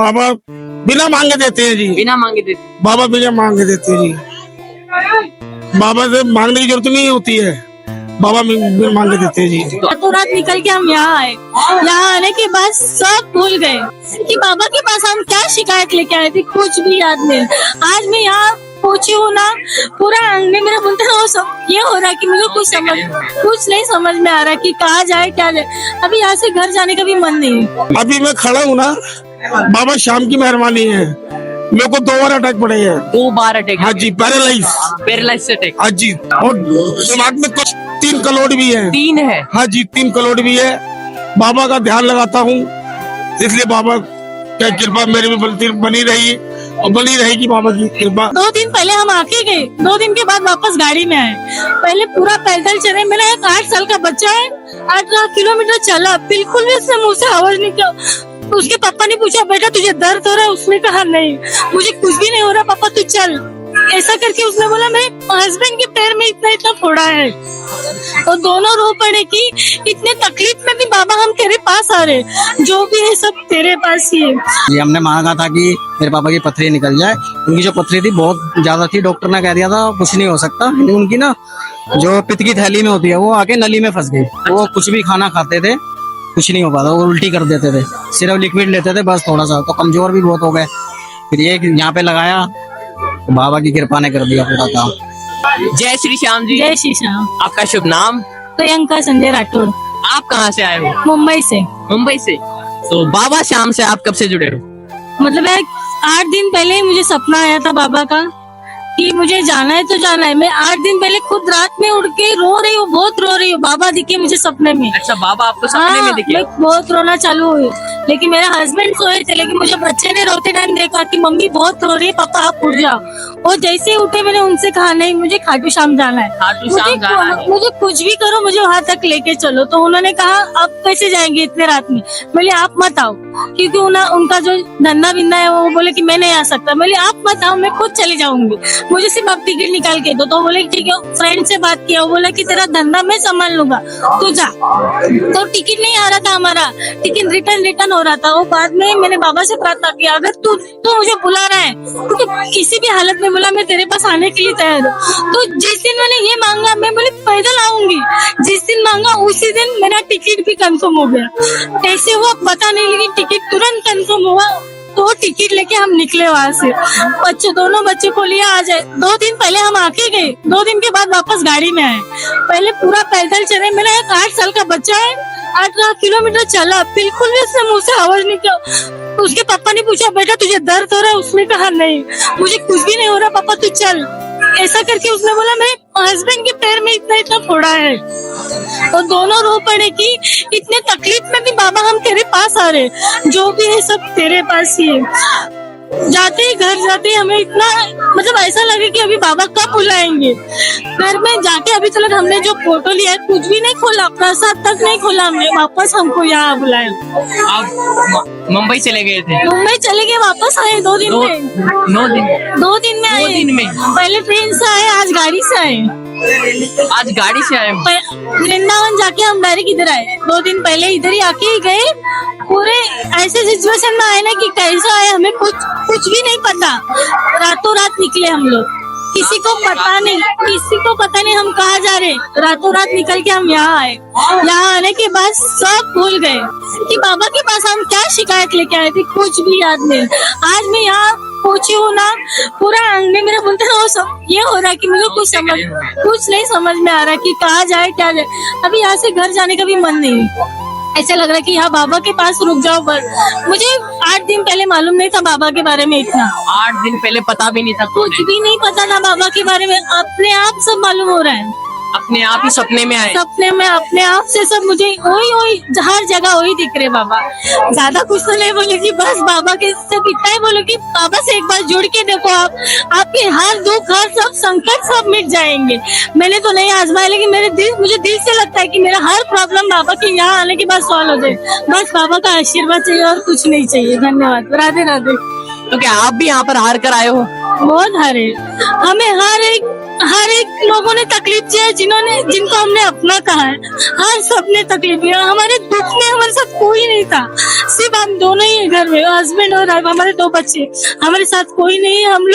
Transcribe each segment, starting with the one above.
बाबा बिना मांगे देते हैं जी। बिना मांगे देते? बाबा बिना मांगे देते हैं जी। बाबा से मांगने की जरूरत नहीं होती है, बाबा बिना मांगे देते हैं जी। रातों रात निकल के हम यहाँ आए। यहाँ आने के बाद सब भूल गए कि बाबा के पास हम क्या शिकायत लेके आए थे, कुछ भी याद नहीं। आज मैं यहाँ पहुंची हूँ ना, पूरा अंगने मेरा बोलते ना, वो सब ये हो रहा है कि मुझे कुछ नहीं समझ में आ रहा कि कहाँ जाए क्या जाए। अभी यहाँ से घर जाने का भी मन नहीं है। अभी मैं खड़ा हूँ ना, बाबा शाम की मेहरबानी है। मेरे को 2 बार अटैक पड़े हैं। 2 बार अटैक? हाँ जी, पैरालाइज से अटैक? हाँ जी, और दिमाग में कुछ 3 करोड़ भी है। 3 है? हाँ जी, 3 करोड़ भी है। बाबा का ध्यान लगाता हूँ, इसलिए बाबा क्या कृपा मेरे भी बनी रही और बनी रहेगी बाबा की कृपा। 2 दिन पहले हम आके गए, 2 दिन के बाद वापस गाड़ी में आए। पहले पूरा पैदल चले। मेरा एक 8 साल का बच्चा है, 8 किलोमीटर चला, बिल्कुल भी उसने मुंह से आवाज नहीं किया। उसके पापा ने पूछा, बेटा तुझे दर्द हो रहा है? उसने कहा नहीं, मुझे कुछ भी नहीं हो रहा पापा, तू चल। ऐसा करके उसने बोला, मेरे हस्बैंड के पैर में इतना फोड़ा है। और दोनों रो पड़े कि इतने तकलीफ में भी बाबा हम तेरे पास आ रहे, जो भी है सब तेरे पास ही है। ये हमने मांगा था कि मेरे पापा की पथरी निकल जाए। उनकी जो पथरी थी बहुत ज्यादा थी, डॉक्टर ने कह दिया था कुछ नहीं हो सकता। उनकी ना जो पित्त की थैली में होती है वो आके नली में फंस गई। वो कुछ भी खाना खाते थे, कुछ नहीं हो पाता, वो उल्टी कर देते थे। सिर्फ लिक्विड लेते थे बस, थोड़ा सा, तो कमजोर भी बहुत हो गए। फिर ये यहाँ पे लगाया तो बाबा की कृपा ने कर दिया पूरा काम। जय श्री श्याम जी। जय श्री श्याम। आपका शुभ नाम? प्रियंका संजय राठौड़। आप कहाँ से आए हो? मुंबई से। मुंबई से? तो बाबा श्याम से आप कब से जुड़े हो? मतलब 8 दिन पहले ही मुझे सपना आया था बाबा का कि मुझे जाना है तो जाना है। मैं 8 दिन पहले खुद रात में उठ के रो रही हूँ, बहुत रो रही हूँ। बाबा दिखे मुझे सपने में। अच्छा, बाबा आपको सपने में दिखे? मैं बहुत रोना चालू हुई, लेकिन मेरे हस्बैंड सोए थे। लेकिन मुझे बच्चे ने रोते टाइम देखा कि मम्मी बहुत रो रही है, पापा आप उठ जाओ। और जैसे ही उठे मैंने उनसे कहा, नहीं मुझे खाटू श्याम जाना है, मुझे कुछ भी करो, मुझे वहाँ तक लेके चलो। तो उन्होंने कहा अब कैसे जाएंगे इतने रात में? बोले आप मत आओ, क्योंकि उनका जो धंधा बिंदा है वो बोले कि मैं नहीं आ सकता। बोले आप मत आओ, मैं खुद चली जाऊंगी, मुझे सिर्फ आप टिकट निकाल के दो। तो बोले ठीक है। फ्रेंड से बात किया, वो बोला कि तेरा धंधा मैं संभाल लूंगा, तू जा। तो टिकट नहीं आ रहा था हमारा, टिकट रिटर्न हो रहा था। वो बाद में मैंने बाबा से प्रार्थना किया, अगर तू मुझे बुला रहा है तो किसी भी हालत में बोला मैं तेरे पास आने के लिए तैयार हूँ। तो जिस दिन मैंने ये मांगा, मैं बोले पैदल आऊंगी, जिस दिन मांगा उसी दिन मेरा टिकट भी कंफर्म हो गया। कैसे हुआ पता नहीं, लेकिन टिकट तुरंत कंफर्म हुआ। तो टिकट लेके हम निकले वहाँ से। दोनों बच्चे को लिया आ जाए। 2 दिन पहले हम आके गए, 2 दिन के बाद वापस गाड़ी में आए। पहले पूरा पैदल चले। मेरा एक 8 साल का बच्चा है, 8 किलोमीटर चला, बिल्कुल भी उसने मुंह से आवाज नहीं किया। उसके पापा ने पूछा, बेटा तुझे दर्द हो रहा है? उसने कहा नहीं, मुझे कुछ भी नहीं हो रहा पापा, तू चल। ऐसा करके उसने बोला, मेरे हस्बैंड के पैर में इतना फोड़ा है। और दोनों रो पड़े कि इतने तकलीफ में भी बाबा हम तेरे पास आ रहे, जो भी है सब तेरे पास ही है। जाते ही घर जाते ही हमें इतना मतलब ऐसा लगे कि अभी बाबा कब बुलाएंगे। घर में जाके अभी तक हमने जो फोटो लिया है कुछ भी नहीं खोला, प्रसाद तक नहीं खोला हमने। वापस हमको यहाँ बुलाया। आप मुंबई चले गए थे? मुंबई चले गए, वापस आए 2 दिन में। 2 दिन में आए? 2 दिन में? पहले ट्रेन से आए, आज गाड़ी से आए। आज गाड़ी से आए? वृंदावन जाके हम डायरेक्ट इधर आए। 2 दिन पहले इधर ही आके ही गए। पूरे ऐसे सिचुएशन में आए ना कि कैसा आए हमें कुछ भी नहीं पता। रातों रात निकले हम लोग, किसी को पता नहीं हम कहाँ जा रहे। रातों रात निकल के हम यहाँ आए। यहाँ आने के बाद सब भूल गए कि बाबा के पास हम क्या शिकायत लेके आए थे, कुछ भी याद नहीं। आज मैं यहाँ पहुंची हूँ ना, पूरा अंगने मेरा बोलते ना, वो सब ये हो रहा है कि मुझे कुछ नहीं समझ में आ रहा कि कहाँ जाए क्या जाए। अभी यहाँ से घर जाने का भी मन नहीं। ऐसा लग रहा है कि यहाँ बाबा के पास रुक जाओ बस। मुझे 8 दिन पहले मालूम नहीं था बाबा के बारे में इतना। 8 दिन पहले पता भी नहीं था? कुछ भी नहीं पता था बाबा के बारे में। अपने आप सब मालूम हो रहा है, अपने आप ही सपने में आए? सपने में अपने आप से सब मुझे वही हर जगह वही दिख रहे बाबा। ज्यादा कुछ तो नहीं बोले कि बस बाबा के सिर्फ इतना ही बोलो कि बाबा से एक बार जुड़ के देखो, आपके हर दुख हर सब संकट सब मिट जाएंगे। मैंने तो नहीं आजमाया, लेकिन मुझे दिल से लगता है कि मेरा हर प्रॉब्लम बाबा के यहाँ आने के बाद सॉल्व हो जाए। बस बाबा का आशीर्वाद चाहिए और कुछ नहीं चाहिए। धन्यवाद। राधे राधे। तो क्या आप भी यहाँ पर हार कर आए हो? बहुत हारे, हमें हर एक लोगों ने तकलीफ दी है, जिनको हमने अपना कहा है, हर सबने तकलीफ दिया। हमारे दुख में हमारे साथ कोई नहीं था, सिर्फ हम दोनों ही घर में, हस्बैंड और हमारे 2 बच्चे, हमारे साथ कोई नहीं है। हम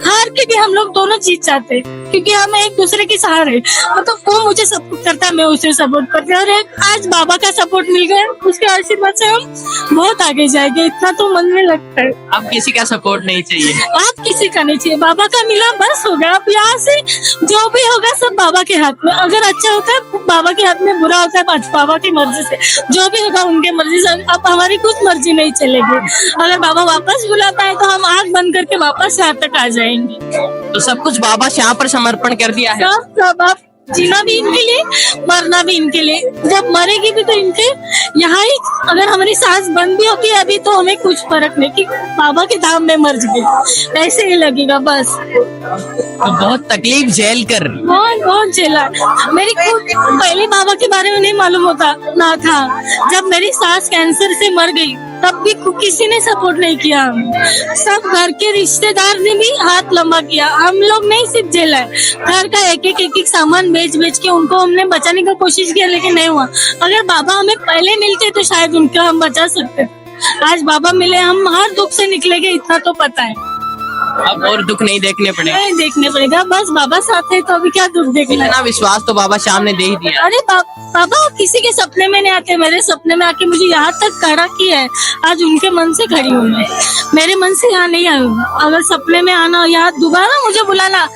हार के भी हम लोग दोनों जीत जाते हैं, क्योंकि हम एक दूसरे के सहारे। मतलब वो मुझे सपोर्ट करता है, मैं उसे सपोर्ट करती हूँ, और आज बाबा का सपोर्ट मिल गया, उसके आशीर्वाद से हम बहुत आगे जाएंगे, इतना तो मन में लगता है। अब किसी का सपोर्ट नहीं चाहिए? आप किसी का नहीं चाहिए, बाबा का मिला बस हो गया। अब यहाँ से जो भी होगा सब बाबा के हाथ में। अगर अच्छा होता है बाबा के हाथ में, बुरा होता है बाबा की मर्जी से, जो भी होगा उनके मर्जी से। अब हमारी कुछ मर्जी नहीं चलेगी। अगर बाबा वापस बुलाता है तो हम आँख बंद करके वापस यहाँ तक आ जाएंगे। तो सब कुछ बाबा शाह पर समर्पण कर दिया है? सब आप जीना भी इनके लिए, मरना भी इनके लिए। जब मरेगी भी तो इनके यहाँ ही। अगर हमारी सांस बंद भी होती है अभी तो हमें कुछ फर्क नहीं, कि बाबा के धाम में मर गए, ऐसे ही लगेगा बस। तो बहुत तकलीफ झेल कर बहुत झेला। मेरी खुद पहले बाबा के बारे में नहीं मालूम होता ना था। जब मेरी सास कैंसर से मर गई तब भी किसी ने सपोर्ट नहीं किया। सब घर के रिश्तेदार ने भी हाथ लंबा किया। हम लोग नहीं सिर्फ झेला है, घर का एक एक सामान बेच के उनको हमने बचाने की कोशिश किया, लेकिन नहीं हुआ। अगर बाबा हमें पहले मिलते तो शायद उनको हम बचा सकते। आज बाबा मिले, हम हर दुख से निकलेंगे, इतना तो पता है। अब और दुख नहीं देखने पड़ेगा? नहीं देखने पड़ेगा, बस बाबा साथ है तो अभी क्या दुख देखना। इतना विश्वास तो बाबा शाह ने दे ही दिया। अरे बाबा किसी के सपने में नहीं आते, मेरे सपने में आके मुझे यहाँ तक खड़ा किया है। आज उनके मन से खड़ी हूँ मैं, मेरे मन से यहाँ नहीं आई हूँ। अगर सपने में आना, यहाँ दोबारा मुझे बुलाना,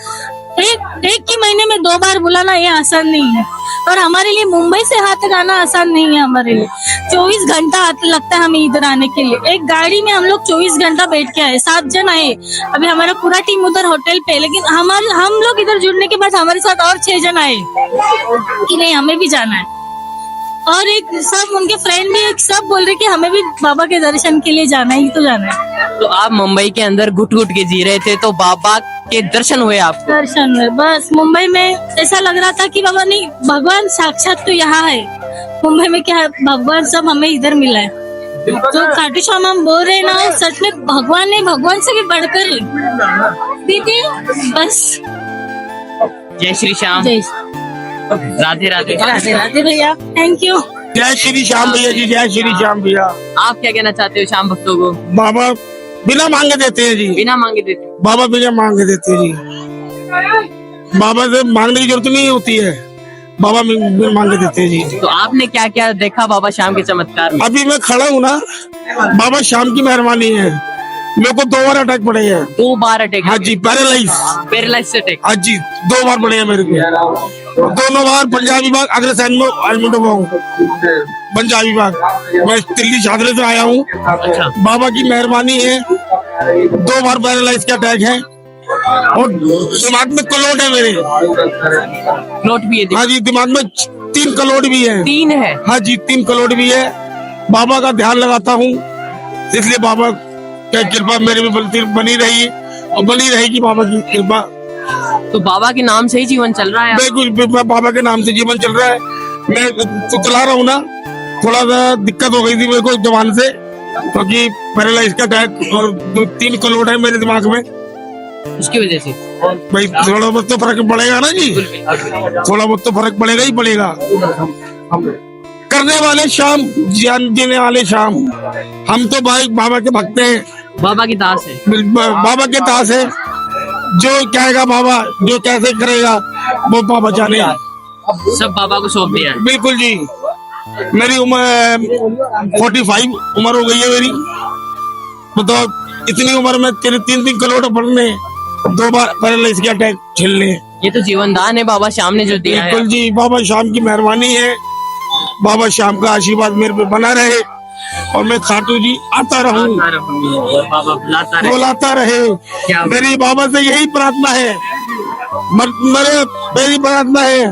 एक ही महीने में 2 बार बुलाना, ये आसान नहीं है। और हमारे लिए मुंबई से यहाँ तक आना आसान नहीं है। हमारे लिए 24 घंटा लगता है हमें इधर आने के लिए। एक गाड़ी में हम लोग 24 घंटा बैठ के आए, 7 जन आए। अभी हमारा पूरा टीम उधर होटल पे, लेकिन हम लोग इधर जुड़ने के बाद हमारे साथ और 6 जन आए कि नहीं हमें भी जाना है। और एक सब उनके फ्रेंड भी सब बोल रहे कि हमें भी बाबा के दर्शन के लिए जाना ही तो जाना है। तो आप मुंबई के अंदर घुट घुट के जी रहे थे, तो बाबा के दर्शन हुए आपको? दर्शन हुए बस। मुंबई में ऐसा लग रहा था कि बाबा नहीं, भगवान साक्षात तो यहाँ है। मुंबई में क्या है, भगवान सब हमें इधर मिला है। तो खाटू श्याम हम बोल रहे ना, सच में भगवान ने, भगवान से भी बढ़कर दीदी बस। जय श्री श्याम। जय राधे राधे। राधे राधे भैया, थैंक यू। जय श्री श्याम भैया जी, जय श्री श्याम भैया। आप क्या कहना चाहते हो श्याम भक्तों को? बाबा बिना मांगे देते हैं जी, बिना मांगे देते? बाबा बिना मांगे देते हैं जी। बाबा से मांगने की जरूरत नहीं होती है, बाबा बिना मांगे देते हैं जी। तो आपने क्या क्या देखा बाबा शाम के चमत्कार में? अभी मैं खड़ा हूँ ना, बाबा शाम की मेहरबानी है। मेरे को 2 बार अटैक पड़े हैं। 2 बार अटैक? हाँ जी, पैरालाइज से अटैक? हाँ जी, 2 बार पड़े हैं मेरे को। दोनों बार पंजाबी बाग अगले साइड में एडमिट हुआ हूँ। पंजाबी बाग मैं दिल्ली छात्रे से आया हूँ। अच्छा। बाबा की मेहरबानी है, 2 बार पैरालाइज का अटैक है, और दिमाग में कलोट है मेरे। नोट भी है? हाँ जी, दिमाग में 3 कलोट भी है। 3 है? हाँ जी, 3 कलोट भी है। बाबा का ध्यान लगाता हूँ, इसलिए बाबा की कृपा मेरे में बनी रही और बनी रहेगी, बाबा की कृपा। तो बाबा के नाम से ही जीवन चल रहा है? बिल्कुल, बाबा के नाम से जीवन चल रहा है। मैं तो चला रहा हूँ ना, थोड़ा सा दिक्कत हो गई थी मेरे को जवान से, क्योंकि पैरालाइज का अटैक और 3 कलोट है मेरे दिमाग में, उसकी वजह से। भाई थोड़ा बहुत तो फर्क पड़ेगा ना जी, थोड़ा बहुत तो फर्क पड़ेगा ही पड़ेगा। करने वाले शाम, जान देने वाले शाम। हम तो भाई बाबा के भक्त हैं, बाबा की दास है। बाबा के दास है। जो कहेगा बाबा, जो कैसे करेगा वो बाबा जाने। सब बाबा को सौंप दिया है? बिल्कुल जी। मेरी उम्र 45 उम्र हो गई है मेरी। बताओ, इतनी उम्र में 3 करोड़ पढ़ने, 2 बार पैरालाइज के अटैक झेलने। ये तो जीवन दान है बाबा श्याम ने जो दिया है। बिल्कुल जी, बाबा श्याम की मेहरबानी है। बाबा श्याम का आशीर्वाद मेरे पे बना रहे और मैं खाटू जी आता रहूं, बाबा बुलाता रहे। मेरी बाबा से यही प्रार्थना है, मेरी प्रार्थना है,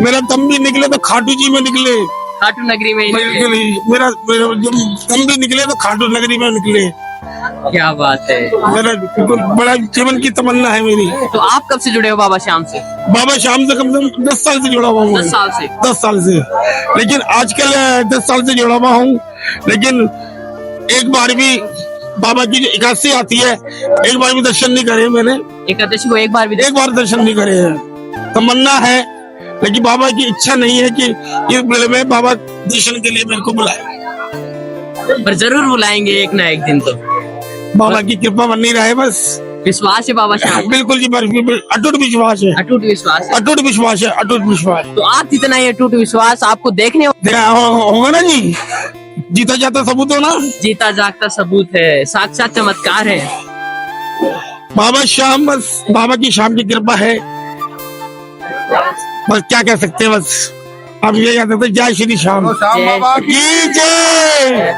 मेरा दम भी निकले तो खाटू जी में निकले, खाटू नगरी में मेरा दम भी निकले तो खाटू नगरी में निकले। क्या बात है, मेरा बड़ा जीवन की तमन्ना है मेरी। तो आप कब से जुड़े हो बाबा श्याम से? बाबा श्याम से कम से कम 10 साल से जुड़ा हुआ हूँ। 10 साल से? 10 साल से, लेकिन आजकल 10 साल से जुड़ा हुआ हूँ। लेकिन एक बार भी बाबा की जो 81 आती है, एक बार भी दर्शन नहीं करे मैंने। एकादशी को एक बार भी एक बार दर्शन नहीं करे हैं। तमन्ना है, लेकिन बाबा की इच्छा नहीं है कि इस मेले में बाबा दर्शन के लिए मेरे को बुलाए। पर जरूर बुलाएंगे एक ना एक दिन तो। बाबा की कृपा बनी रहे बस। विश्वास है बाबा श्याम, बिल्कुल जी, अटूट विश्वास है, अटूट विश्वास है। अटूट विश्वास है, अटूट विश्वास। तो आप जितना ही अटूट विश्वास आपको देखने होगा ना जी, जीता जाता सबूत हो ना। जीता जागता सबूत है, साक्षात चमत्कार है। बाबा श्याम, बस बाबा की शाम की कृपा है, बस क्या कह सकते हैं। बस अब ये कह सकते हैं, जय श्री श्याम जय की जय,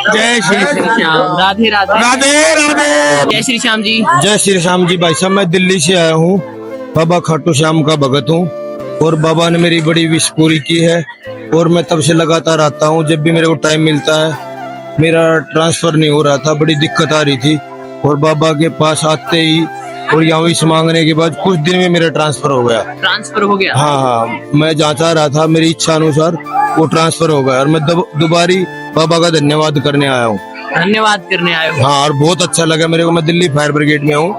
जय श्री श्याम, राधे राधे, राधे राधे। जय श्री श्याम जी। जय श्री श्याम जी। भाई साहब, मैं दिल्ली से आया हूँ, बाबा खाटू श्याम का भगत हूँ और बाबा ने मेरी बड़ी विश पूरी की है और मैं तब से लगातार आता हूँ। जब भी मेरे को टाइम मिलता है, मेरा ट्रांसफर नहीं हो रहा था, बड़ी दिक्कत आ रही थी और बाबा के पास आते ही और यहाँ विश मांगने के बाद कुछ दिन में मेरा ट्रांसफर हो गया। ट्रांसफर हो गया? हाँ, मैं जहाँ चाह रहा था मेरी इच्छा अनुसार वो ट्रांसफर हो गया और मैं दोबारा बाबा का धन्यवाद करने आया हूँ। धन्यवाद करने आए हो? हाँ, और बहुत अच्छा लगा मेरे को। मैं दिल्ली फायर ब्रिगेड में हूँ,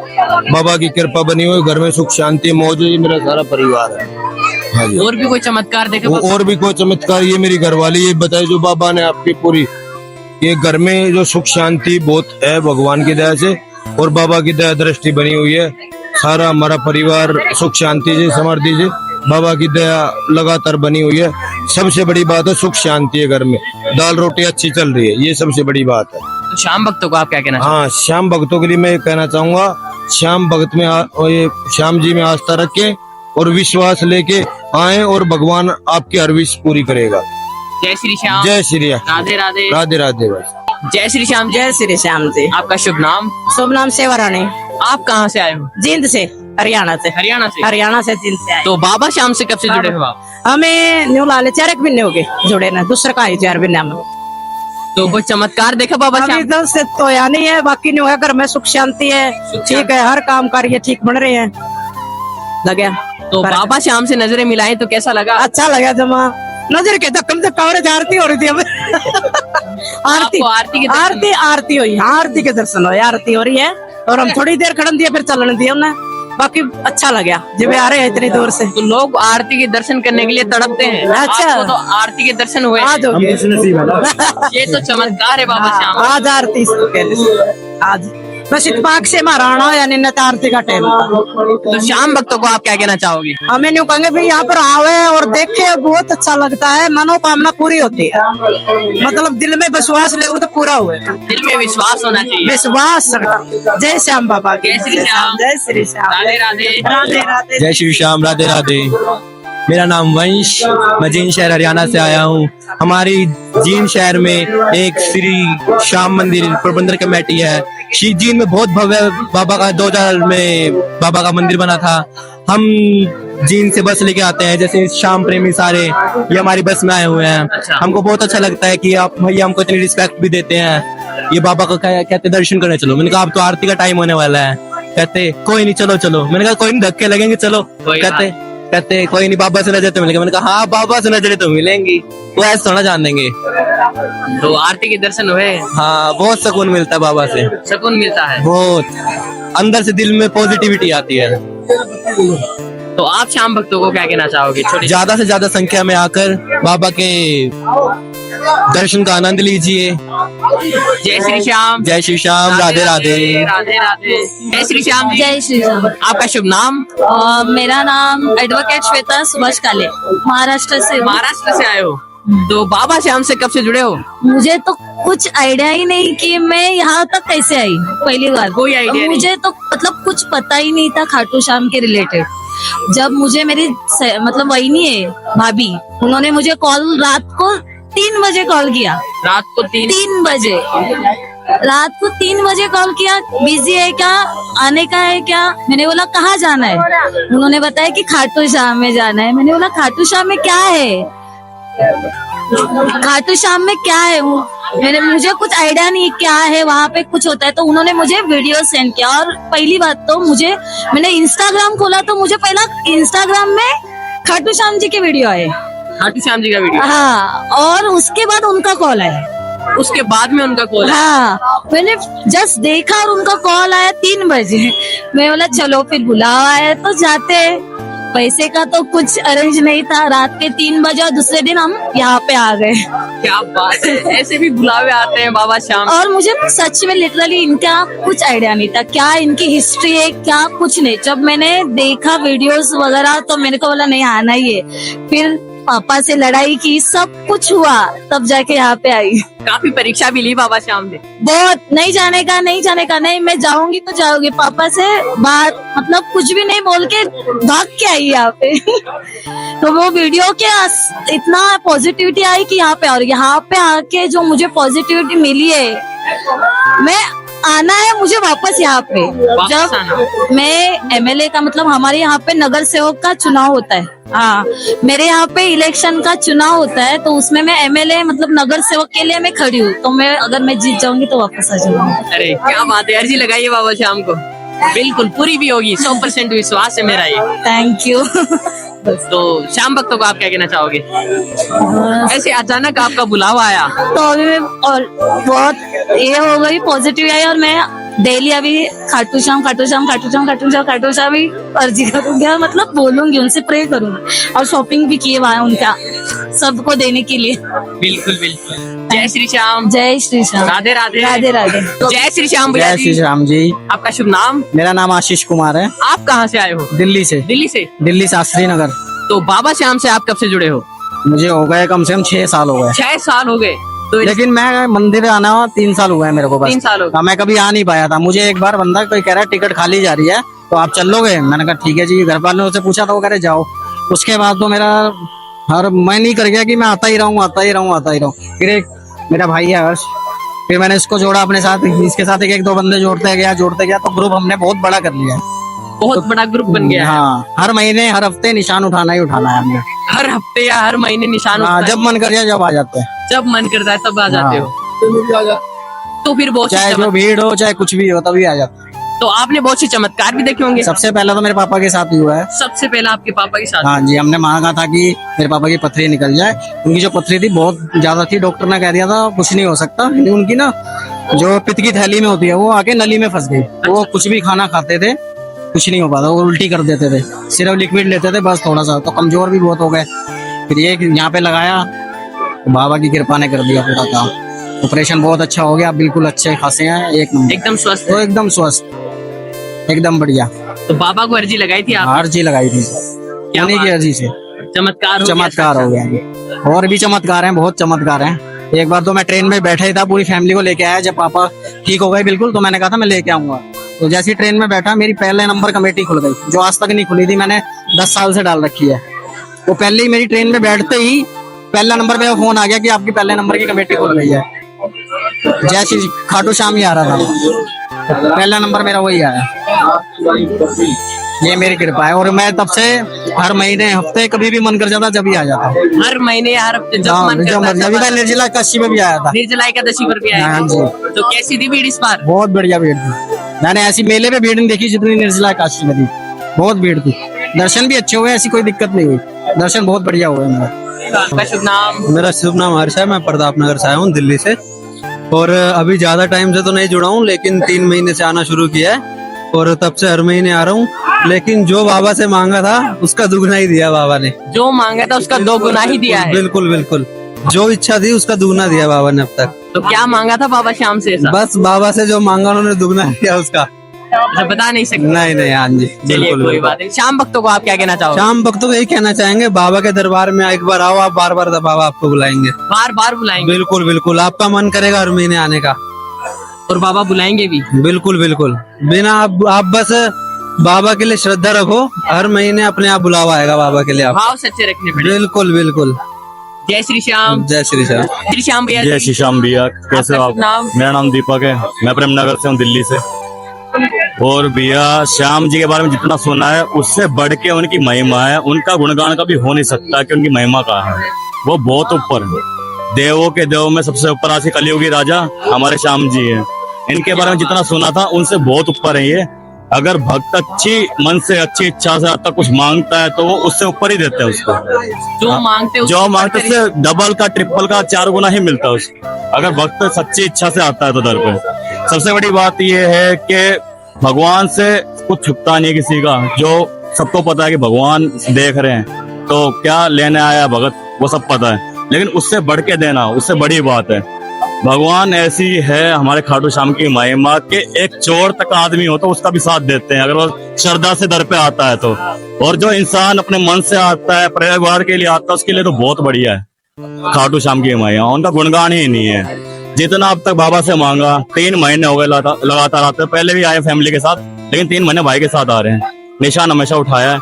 बाबा की कृपा बनी हुई, घर में सुख शांति मौज है, ये मेरा सारा परिवार है। हाँ जी। और भी कोई चमत्कार देखा? और भी कोई चमत्कार? ये मेरी घरवाली ये बताए जो बाबा ने आपकी पूरी, ये घर में जो सुख शांति बहुत है भगवान की दया से और बाबा की दया दृष्टि बनी हुई है। सारा हमारा परिवार सुख शांति से, समृद्धि से, बाबा की दया लगातार बनी हुई है। सबसे बड़ी बात है सुख शांति है घर में, दाल रोटी अच्छी चल रही है, ये सबसे बड़ी बात है। तो श्याम भक्तों को आप क्या कहना हाँ, श्याम भक्तों के लिए मैं कहना चाहूंगा, श्याम भक्त में ये श्याम जी में आस्था रखें और विश्वास लेके आए और भगवान आपकी हर विश पूरी करेगा। जय श्री श्याम। जय श्री राधे राधे, राधे राधे। बस जय श्री श्याम। जय श्री श्याम जी। आपका शुभ नाम? शुभ नाम सेवा रानी। आप कहाँ से आए हो? जींद से, हरियाणा से। हरियाणा से? हरियाणा से जींद से आए। तो बाबा श्याम से कब से जुड़े हो आप? हमें न्यू लाले 4 महीने हो गए जुड़े ना, दूसरा का ही 4 महीने में। तो कोई चमत्कार देखा बाबा अभी श्याम? तो से तो या नहीं है, बाकी नहीं है, घर में सुख शांति है, ठीक है, हर काम कार्य ठीक बन रहे हैं। लगे तो बाबा श्याम से नजरें मिलाई तो कैसा लगा? अच्छा लगा जमा, नजर के धक्कम से कवरेज आरती हो रही थी हमें। आरती आपको आरती के दर्शन? आरती आरती हुई, आरती के दर्शन हुए, आरती हो रही है और हम थोड़ी देर खड़न दिए, फिर चलन दिया हमने। बाकी अच्छा लगा जब आ रहे हैं इतनी दूर से। तो लोग आरती के दर्शन करने के लिए तड़पते हैं। अच्छा। आपको तो आरती के दर्शन हुए? आज हो गए। ये तो चमत्कार है बाबा श्याम। आज आरती आज बस इतफाक से महाराणा यानी न आरती का टाइम। तो श्याम भक्तों को आप क्या कहना चाहोगे? हमें न्यू कहेंगे भाई यहाँ पर आवे और देखे, बहुत अच्छा लगता है, मनोकामना पूरी होती है। मतलब दिल में विश्वास ले तो पूरा हुए, दिल में विश्वास होना चाहिए। विश्वास रखना। जय श्याम बाबा की। जय श्री श्याम। जय श्री श्याम। राधे राधे, राधे राधे। जय श्री श्याम। राधे राधे। मेरा नाम वंश, मैं जींद शहर हरियाणा से आया हूँ। हमारी जींद शहर में एक श्री श्याम मंदिर प्रबंधन कमेटी है। जींद में बहुत भव्य बाबा का 2000 में बाबा का मंदिर बना था। हम जींद से बस लेके आते हैं, जैसे श्याम प्रेमी सारे ये हमारी बस में आए हुए हैं। अच्छा। हमको हमको बहुत अच्छा लगता है कि आप भैया हमको इतनी रिस्पेक्ट भी देते हैं। ये बाबा को कहते दर्शन करने चलो। मैंने कहा अब तो आरती का टाइम होने वाला है। कहते कोई नहीं, चलो चलो। मैंने कहा कोई नहीं, धक्के लगेंगे, चलो। कहते कोई नहीं, बाबा से नजर तो मिलेंगे। मैंने कहा हाँ, बाबा से नजर तो मिलेंगी, वो ऐसा थोड़ा जान देंगे। तो आरती के दर्शन हुए? हाँ, बहुत सुकून मिलता है बाबा से, सुकून मिलता है बहुत अंदर से दिल में पॉजिटिविटी आती है। तो आप श्याम भक्तों को क्या कहना चाहोगे? छोटे ज्यादा से ज्यादा संख्या में आकर बाबा के दर्शन का आनंद लीजिए। जय श्री श्याम। जय श्री श्याम। राधे राधे। राधे राधे। जय श्री श्याम जी। जय श्री राम। आपका शुभ नाम? मेरा नाम एडवोकेट श्वेता सुभाष काले, महाराष्ट्र से हूँ। महाराष्ट्र से आए हो? तो बाबा श्याम से कब से जुड़े हो? मुझे तो कुछ आइडिया ही नहीं कि मैं यहाँ तक कैसे आई, पहली बार। कोई आइडिया नहीं? मुझे तो मतलब कुछ पता ही नहीं था खाटू श्याम के रिलेटेड। जब मुझे मेरी मतलब वहीनी है भाभी, उन्होंने मुझे कॉल रात को 3 बजे कॉल किया। रात को 3 बजे रात को 3 बजे कॉल किया, बिजी है क्या, आने का है क्या? मैंने बोला कहाँ जाना है? उन्होंने बताया कि खाटू श्याम में जाना है। मैंने बोला खाटू श्याम में क्या है, खाटू श्याम में क्या है? मुझे कुछ आइडिया नहीं क्या है, वहाँ पे कुछ होता है। तो उन्होंने मुझे वीडियो सेंड किया और पहली बात तो मैंने इंस्टाग्राम खोला तो मुझे पहला इंस्टाग्राम में खाटू श्याम जी के वीडियो आए। खाटू श्याम जी का वीडियो? हाँ, और उसके बाद उनका कॉल आया। उसके बाद में उनका कॉल आया। हाँ, मैंने जस्ट देखा और उनका कॉल आया 3 बजे। मैं बोला चलो फिर बुलावा है तो जाते हैं। पैसे का तो कुछ अरेंज नहीं था। रात के 3 बजे और दूसरे दिन हम यहाँ पे आ गए। क्या बात है, ऐसे भी बुलावे आते हैं बाबा श्याम। और मुझे ना सच में लिटरली इनका कुछ आइडिया नहीं था, क्या इनकी हिस्ट्री है क्या कुछ नहीं। जब मैंने देखा वीडियोस वगैरह तो मैंने को बोला नहीं आना ही है। फिर पापा से लड़ाई की, सब कुछ हुआ, तब जाके यहाँ पे आई। काफी परीक्षा भी ली बाबा श्याम ने। बहुत, नहीं जाने का नहीं, मैं जाऊंगी तो जाऊंगी। पापा से बात मतलब कुछ भी नहीं बोल के भाग के आई यहाँ पे। तो वो वीडियो के इतना पॉजिटिविटी आई कि यहाँ पे, और यहाँ पे आके जो मुझे पॉजिटिविटी मिली है, मैं आना है मुझे वापस यहाँ पे। वापस आना। जब मैं एमएलए का मतलब हमारे यहाँ पे नगर सेवक का चुनाव होता है। हाँ, मेरे यहाँ पे इलेक्शन का चुनाव होता है, तो उसमें मैं एमएलए मतलब नगर सेवक के लिए मैं खड़ी हूँ। तो मैं अगर मैं जीत जाऊंगी तो वापस आ जाऊंगी। अरे क्या बात है, अर्जी लगाइए बाबा श्याम को, बिल्कुल पूरी भी होगी। 100% विश्वास है मेरा ये। Thank you. तो श्याम भक्तों को आप क्या कहना चाहोगे? ऐसे अचानक आपका बुलावा आया तो अभी मैं और बहुत ये हो गई, पॉजिटिव आई, और मैं डेली अभी खाटू श्याम ही अर्जी करूंगी, मतलब बोलूंगी उनसे, प्रे करूंगी, और शॉपिंग भी किए वहाँ उनका सबको देने के लिए। बिल्कुल बिल्कुल। जय श्री श्याम। जय श्री श्याम। राधे राधे। राधे राधे। जय श्री श्याम भैया जय श्री जी। राम जी। आपका शुभ नाम? मेरा नाम आशीष कुमार है। आप कहाँ से आए हो? दिल्ली से। दिल्ली से। दिल्ली शास्त्री नगर। तो बाबा श्याम से आप कब से जुड़े हो? मुझे हो गए कम से कम 6 साल हो गए। 6 साल हो गए। तो लेकिन मैं मंदिर आना 3 साल हुआ है मेरे को बस। 3 साल हो गए। हाँ, मैं कभी आ नहीं पाया था। मुझे एक बार बंदा कोई कह रहा है टिकट खाली जा रही है तो आप चल लोगे? मैंने कहा ठीक है जी। घर वालों से पूछा तो वो कह रहे जाओ। उसके बाद तो मैं नहीं कर गया कि मैं आता ही रहूं। फिर एक मेरा भाई है हर्ष, फिर मैंने इसको जोड़ा अपने साथ। इसके साथ एक 2 बंदे जोड़ते गया तो ग्रुप हमने बहुत बड़ा कर लिया। बहुत बड़ा ग्रुप बन गया है। हाँ, हर महीने हर हफ्ते निशान उठाना ही उठाना है हमने। हर हफ्ते या हर महीने निशान हाँ, उठता है। जब मन कर जाए जब आ जाते हैं। जब मन करता है तब आ जाते हो। तो फिर बहुत सी चाहे जो भीड़ हो चाहे कुछ भी हो तभी आ जाते हैं। तो आपने बहुत सी चमत्कार भी देखे होंगे। सबसे पहला तो मेरे पापा के साथ ही हुआ है। सबसे पहला आपके पापा के साथ। हाँ जी, हमने मांगा था कि मेरे पापा की पथरी निकल जाए। उनकी जो पथरी थी बहुत ज्यादा थी, डॉक्टर ने कह दिया था कुछ नहीं हो सकता। लेकिन उनकी ना जो पित्त की थैली में होती है वो आके नली में फंस गई। वो कुछ भी खाना खाते थे कुछ नहीं हो पाता, वो उल्टी कर देते थे। सिर्फ लिक्विड लेते थे बस थोड़ा सा, तो कमजोर भी बहुत हो गए। फिर ये यहाँ पे लगाया तो बाबा की कृपा ने कर दिया पूरा काम। ऑपरेशन बहुत अच्छा हो गया, बिल्कुल अच्छे खासे हैं, एक नंबर। एकदम स्वस्थ। तो एकदम स्वस्थ, एकदम बढ़िया। तो बाबा को अर्जी लगाई थी आप? अर्जी लगाई थी उन्हीं की अर्जी से। चमत्कार हो गया। और भी चमत्कार हैं, बहुत चमत्कार हैं। एक बार तो मैं ट्रेन में बैठा ही था, पूरी फैमिली को लेके आया। जब पापा ठीक हो गए बिल्कुल, तो मैंने कहा था मैं लेके आऊंगा। तो जैसे ही ट्रेन में बैठा मेरी पहले नंबर कमेटी खुल गई, जो आज तक नहीं खुली थी। मैंने 10 साल से डाल रखी है। वो पहले ही मेरी ट्रेन में बैठते ही पहला नंबर पे फोन आ गया कि आपकी पहले नंबर की कमेटी खुल गई है। जैसे खाटू श्याम ही आ रहा था, पहला नंबर मेरा वही आया। ये मेरी कृपा है। और मैं तब से हर महीने हफ्ते कभी भी मन कर जाता जब भी आ जाता। हर महीने हर हफ्ते जब हाँ, मन करता है, अभी मैं निर्जला एकादशी में भी आया था। निर्जला एकादशी पर भी आया। हाँ जी। तो कैसी थी भीड़ इस बार? बहुत बढ़िया भीड़ थी। मैंने ऐसी मेले पे भीड़ नहीं देखी जितनी निर्जला एकादशी में थी। बहुत भीड़ थी। दर्शन भी अच्छे हुए, ऐसी कोई दिक्कत नहीं हुई। दर्शन बहुत बढ़िया हुए मेरा। आपका शुभ नाम? मेरा शुभ नाम हर्ष है। मैं प्रताप नगर से आया हूँ, दिल्ली से। और अभी ज्यादा टाइम से तो नहीं जुड़ा हूँ, लेकिन 3 महीने से आना शुरू किया है। और तब से हर महीने आ रहा हूँ। लेकिन जो बाबा से मांगा था उसका दुगना ही दिया बाबा ने। जो मांगा था उसका 2 गुना ही दिया है। बिल्कुल बिल्कुल। जो इच्छा थी उसका दुगना दिया बाबा ने अब तक। तो क्या मांगा था बाबा श्याम से ऐसा? बस बाबा से जो मांगा उन्होंने दुगना दिया उसका। तो बता नहीं सकते। नहीं, हाँ जी, चलिए बिल्कुल कोई बात नहीं। श्याम भक्तों को आप क्या कहना चाहोगे? शाम भक्तों को यही कहना चाहेंगे, बाबा के दरबार में एक बार आओ आप, बार बार बाबा आपको बुलाएंगे। बार बार बुलाएंगे? बिल्कुल बिल्कुल। आपका मन करेगा हर महीने आने का। और बाबा बुलाएंगे भी? बिल्कुल बिल्कुल। बिना आप बस बाबा के लिए श्रद्धा रखो, हर महीने अपने आप बुलावा आएगा बाबा के लिए। आप भाव सच्चे रखने पड़े। बिल्कुल बिल्कुल। जय श्री श्याम। जय श्री श्याम। श्री श्याम भैया। जय श्री श्याम भैया, कैसे हो आपका आप? शुभ नाम? मेरा नाम दीपक है, मैं प्रेमनगर से हूँ, दिल्ली से। और भैया श्याम जी के बारे में जितना सुना है उससे बढ़ के उनकी महिमा है। उनका गुणगान कभी हो नहीं सकता कि उनकी महिमा का है। वो बहुत ऊपर है, देवों के देव में सबसे ऊपर आज के कलयुगी राजा हमारे श्याम जी हैं। इनके बारे में जितना सुना था उनसे बहुत ऊपर है ये। अगर भक्त अच्छी मन से अच्छी इच्छा से आता कुछ मांगता है तो वो उससे ऊपर ही देते हैं उसको। जो मांगते हैं जो मांगते हैं उससे डबल का ट्रिपल का 4 गुना ही मिलता है उसको, अगर भक्त सच्ची इच्छा से आता है तो दर पे। सबसे बड़ी बात ये है कि भगवान से कुछ छुपता नहीं है किसी का। जो सबको पता है कि भगवान देख रहे हैं तो क्या लेने आया भगत वो सब पता है, लेकिन उससे बढ़ के देना उससे बड़ी बात है। भगवान ऐसी है हमारे खाटू श्याम की महिमा के एक चोर तक आदमी हो तो उसका भी साथ देते हैं अगर वो श्रद्धा से दर पे आता है तो। और जो इंसान अपने मन से आता है परिवार के लिए आता है उसके लिए तो बहुत बढ़िया है खाटू श्याम की महिमा, उनका गुणगान ही नहीं है। जितना अब तक बाबा से मांगा 3 महीने हो गए लगातार आते, पहले भी आए फैमिली के साथ लेकिन 3 महीने भाई के साथ आ रहे हैं, निशान हमेशा उठाया है।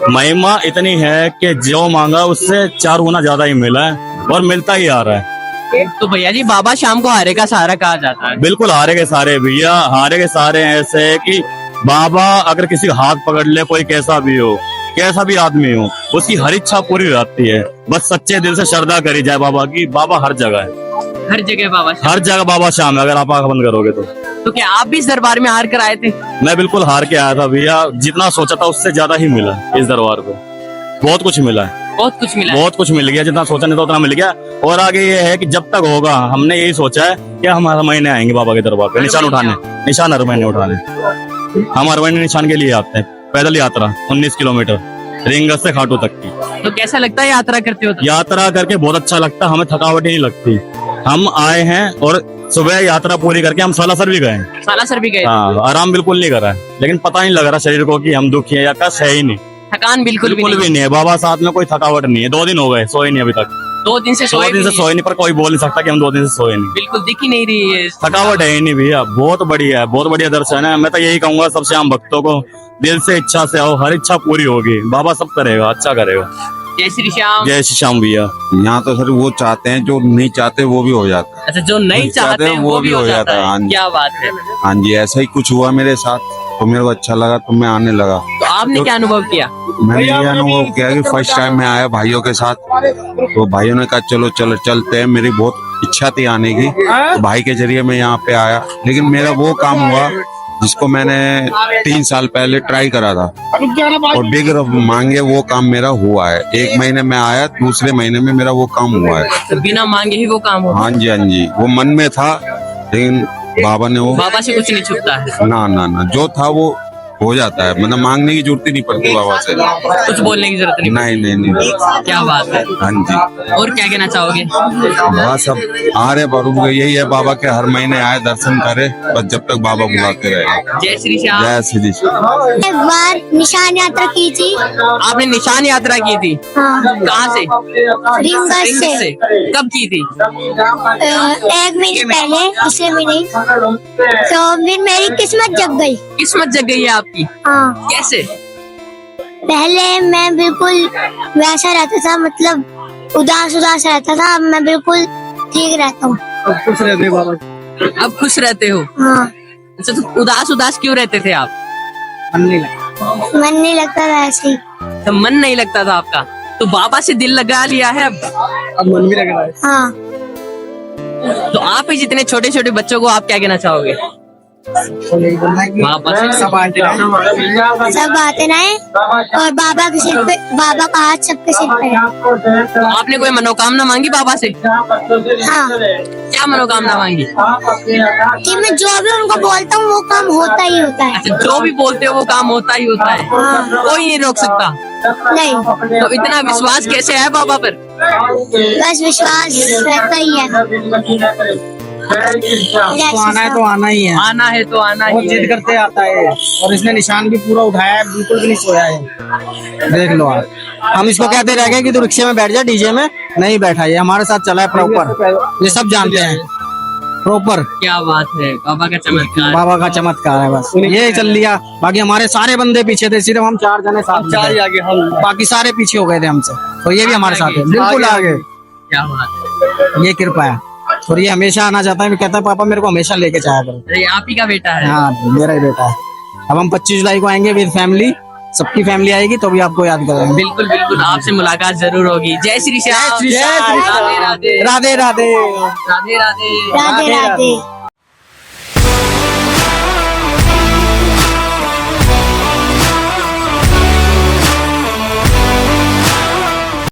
महिमा इतनी है कि जो मांगा उससे 4 गुना ज्यादा ही मिला है और मिलता ही आ रहा है। तो भैया जी बाबा शाम को हारे का सहारा कहा जाता है। बिल्कुल हारे के सारे भैया, हारे के सारे ऐसे है कि बाबा अगर किसी का हाथ पकड़ ले कोई कैसा भी हो कैसा भी आदमी हो उसकी हर इच्छा पूरी हो जाती है, बस सच्चे दिल से श्रद्धा करी जाए बाबा की। बाबा हर जगह है, हर जगह बाबा शाम। हर जगह बाबा शाम है अगर आप आंख बंद करोगे तो क्या आप भी इस दरबार में हार कर आए थे? मैं बिल्कुल हार के आया था भैया, जितना सोचा था उससे ज्यादा ही मिला इस दरबार पे, बहुत कुछ मिला है, बहुत कुछ मिला। बहुत कुछ मिल गया, जितना सोचा नहीं था उतना मिल गया। और आगे ये है कि जब तक होगा हमने यही सोचा है कि हम हर महीने आएंगे बाबा के दरबार पे निशान उठाने, निशान हर महीने उठाने। हम हर महीने निशान के लिए आते हैं, पैदल यात्रा 19 किलोमीटर रिंगस से खाटू तक की। तो कैसा लगता है यात्रा करते हो? यात्रा करके बहुत अच्छा लगता है, हमें थकावट ही नहीं लगती। हम आए हैं और सुबह यात्रा पूरी करके हम सालासर भी गए, सालासर भी गए। हाँ, आराम बिल्कुल नहीं करा है, लेकिन पता नहीं लग रहा शरीर को कि हम दुखी है या कष्ट है ही नहीं, थकान बिल्कुल भी नहीं है। बाबा साथ में कोई थकावट नहीं है। 2 दिन हो गए सोए नहीं अभी तक, 2 दिन से सोए नहीं, पर कोई बोल नहीं सकता कि हम 2 दिन से सोए नहीं। बिल्कुल दिख ही नहीं रही है, थकावट है ही नहीं भैया, बहुत बढ़िया है, बहुत बढ़िया दर्शन है। मैं तो यही कहूंगा सब श्याम भक्तों को, दिल से इच्छा से आओ, हर इच्छा पूरी होगी, बाबा सब करेगा, अच्छा करेगा। जय श्री श्याम। जय श्री श्याम भैया। यहाँ तो सर वो चाहते हैं, जो नहीं चाहते वो भी हो जाता है। अच्छा, जो नहीं चाहते हैं वो भी हो जाता है। हाँ जी, क्या बात है। हाँ जी, ऐसा ही कुछ हुआ मेरे साथ, तो मेरे को अच्छा लगा तो मैं आने लगा। तो आपने क्या अनुभव किया? मैंने ये अनुभव किया कि फर्स्ट टाइम मैं आया भाइयों के साथ, तो भाइयों ने कहा चलो चलो चलते हैं। मेरी बहुत इच्छा थी आने की, तो भाई के जरिए मैं यहाँ पे आया, लेकिन मेरा वो काम हुआ जिसको मैंने 3 साल पहले ट्राई करा था और बिग मांगे वो काम मेरा हुआ है। 1 महीने में आया, दूसरे महीने में मेरा वो काम हुआ है। तो बिना मांगे ही वो काम हुआ? हाँ जी, हाँ जी, वो मन में था लेकिन बाबा ने वो, बाबा से कुछ नहीं छुपता है। ना ना ना, जो था वो हो जाता है, मतलब मांगने की जरूरत ही नहीं पड़ती बाबा से, कुछ बोलने की जरूरत नहीं। नहीं। क्या बात है। हाँ जी, और क्या कहना चाहोगे? बस सब आ रहे बाबा, यही है बाबा के हर महीने आए दर्शन करे, बस जब तक बाबा बुलाते रहे। जय श्री श्याम। जय श्री श्याम। एक बार निशान यात्रा की थी। आपने निशान यात्रा की थी? हाँ। कहाँ से? रिंगस से। कब की थी? 1 महीने पहले, पिछले महीने। तो फिर मेरी किस्मत जग गई। किस्मत जग गई है आपकी? हाँ। कैसे? पहले मैं बिल्कुल वैसा रहता था, मतलब उदास रहता था। अब मैं बिल्कुल ठीक रहता हूँ। अब खुश रहते बाबा। अब खुश रहते हो? हाँ। अच्छा, तो उदास क्यों रहते थे आप? मन नहीं लगता, मन नहीं लगता था ऐसे ही। तो मन नहीं लगता था आपका, तो बाबा से दिल लगा लिया है अब मन भी लग रहा है। हाँ। तो आप ही जितने छोटे छोटे बच्चों को आप क्या कहना चाहोगे? बाबा से सब आते रहे, सब आते रहे और बाबा के सिर पे, बाबा का हाथ सबके सिर पे है। तो आपने कोई मनोकामना मांगी बाबा से? हाँ। क्या मनोकामना मांगी? कि मैं जो भी उनको बोलता हूँ वो काम होता ही होता है। अच्छा, जो भी बोलते हो वो काम होता ही होता है, कोई नहीं रोक सकता। नहीं। तो इतना विश्वास कैसे है बाबा पर? बस विश्वास रहता ही है। तो आना है तो आना ही है, आना है तो आना वो ही जिद है। करते आता है। और इसने निशान भी पूरा उठाया है, बिल्कुल भी नहीं सोया है, देख लो आप। हम इसको कहते रह गए कि तू रिक्शे में बैठ जा, डीजे में नहीं बैठा, ये हमारे साथ चला है प्रॉपर, ये सब जानते हैं प्रॉपर। क्या बात है, बाबा का चमत्कार। बाबा का चमत्कार है, बस ये चल लिया। बाकी हमारे सारे बंदे पीछे थे, सिर्फ हम 4 जने साथ, 4 ही आगे, हम बाकी सारे पीछे हो गए थे हमसे, तो ये भी हमारे साथ है, बिल्कुल आगे। क्या बात है। ये कृपा है, और ये हमेशा आना चाहता है। मैं कहता है पापा मेरे को हमेशा लेके जाया करो। ये आप ही का बेटा है? हाँ, मेरा ही बेटा है। अब हम 25 जुलाई को आएंगे विद फैमिली, सबकी फैमिली आएगी तो भी आपको याद करेंगे। बिल्कुल बिल्कुल, आपसे मुलाकात जरूर होगी। जय श्री श्याम। जय श्री श्याम। राधे राधे। राधे राधे राधे राधे। राधे राधे।